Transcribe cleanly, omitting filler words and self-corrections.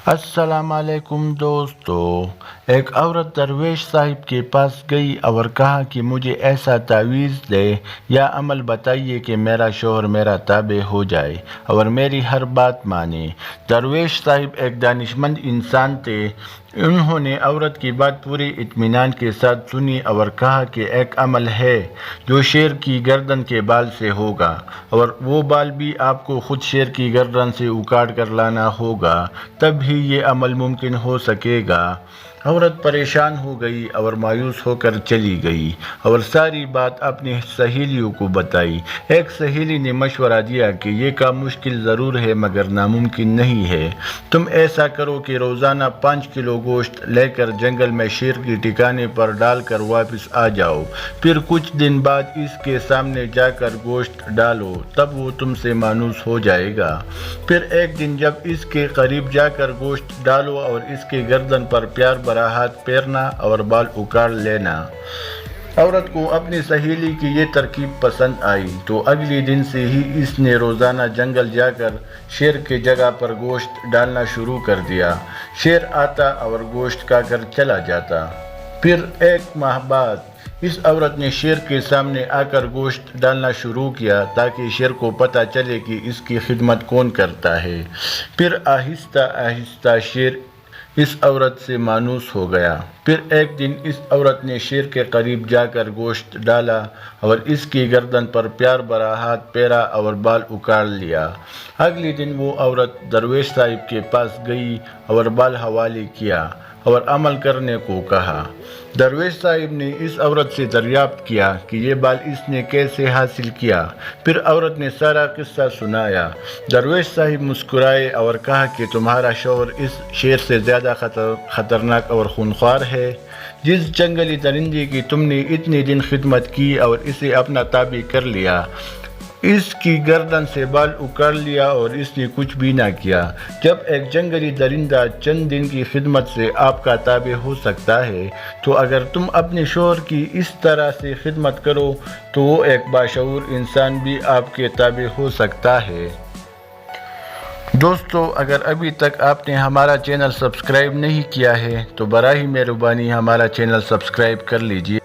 السلام علیکم دوستو۔ ایک عورت درویش صاحب کے پاس گئی اور کہا کہ مجھے ایسا تعویذ دے یا عمل بتائیے کہ میرا شوہر میرا تابع ہو جائے اور میری ہر بات مانے۔ درویش صاحب ایک دانشمند انسان تھے۔ انہوں نے عورت کی بات پورے اطمینان کے ساتھ سنی اور کہا کہ ایک عمل ہے جو شیر کی گردن کے بال سے ہوگا، اور وہ بال بھی آپ کو خود شیر کی گردن سے اکھاڑ کر لانا ہوگا، تب ہی یہ عمل ممکن ہو سکے گا۔ عورت پریشان ہو گئی اور مایوس ہو کر چلی گئی اور ساری بات اپنی سہیلیوں کو بتائی۔ ایک سہیلی نے مشورہ دیا کہ یہ کام مشکل ضرور ہے مگر ناممکن نہیں ہے۔ تم ایسا کرو کہ روزانہ 5 کلو گوشت لے کر جنگل میں شیر کے ٹھکانے پر ڈال کر واپس آ جاؤ، پھر کچھ دن بعد اس کے سامنے جا کر گوشت ڈالو، تب وہ تم سے مانوس ہو جائے گا۔ پھر ایک دن جب اس کے قریب جا کر گوشت ڈالو اور اس کے گردن پر پیار برا ہاتھ پھیرنا اور بال اکھاڑ لینا۔ عورت کو اپنی سہیلی کی یہ ترکیب پسند آئی تو اگلے دن سے ہی اس نے روزانہ جنگل جا کر شیر کی جگہ پر گوشت ڈالنا شروع کر دیا۔ شیر آتا اور گوشت کھا کر چلا جاتا۔ پھر ایک ماہ بعد اس عورت نے شیر کے سامنے آ کر گوشت ڈالنا شروع کیا تاکہ شیر کو پتہ چلے کہ اس کی خدمت کون کرتا ہے۔ پھر آہستہ آہستہ شیر اس عورت سے مانوس ہو گیا۔ پھر ایک دن اس عورت نے شیر کے قریب جا کر گوشت ڈالا اور اس کی گردن پر پیار بھرا ہاتھ پھیرا اور بال اکھاڑ لیا۔ اگلے دن وہ عورت درویش صاحب کے پاس گئی اور بال حوالے کیا اور عمل کرنے کو کہا۔ درویش صاحب نے اس عورت سے دریافت کیا کہ یہ بال اس نے کیسے حاصل کیا۔ پھر عورت نے سارا قصہ سنایا۔ درویش صاحب مسکرائے اور کہا کہ تمہارا شوہر اس شیر سے زیادہ خطرناک اور خونخوار ہے۔ جس جنگلی درندے کی تم نے اتنے دن خدمت کی اور اسے اپنا تابع کر لیا، اس کی گردن سے بال اکھاڑ لیا اور اس نے کچھ بھی نہ کیا۔ جب ایک جنگلی درندہ چند دن کی خدمت سے آپ کا تابع ہو سکتا ہے تو اگر تم اپنے شوہر کی اس طرح سے خدمت کرو تو وہ ایک باشعور انسان بھی آپ کے تابع ہو سکتا ہے۔ دوستو، اگر ابھی تک آپ نے ہمارا چینل سبسکرائب نہیں کیا ہے تو براہ مہربانی ہمارا چینل سبسکرائب کر لیجیے۔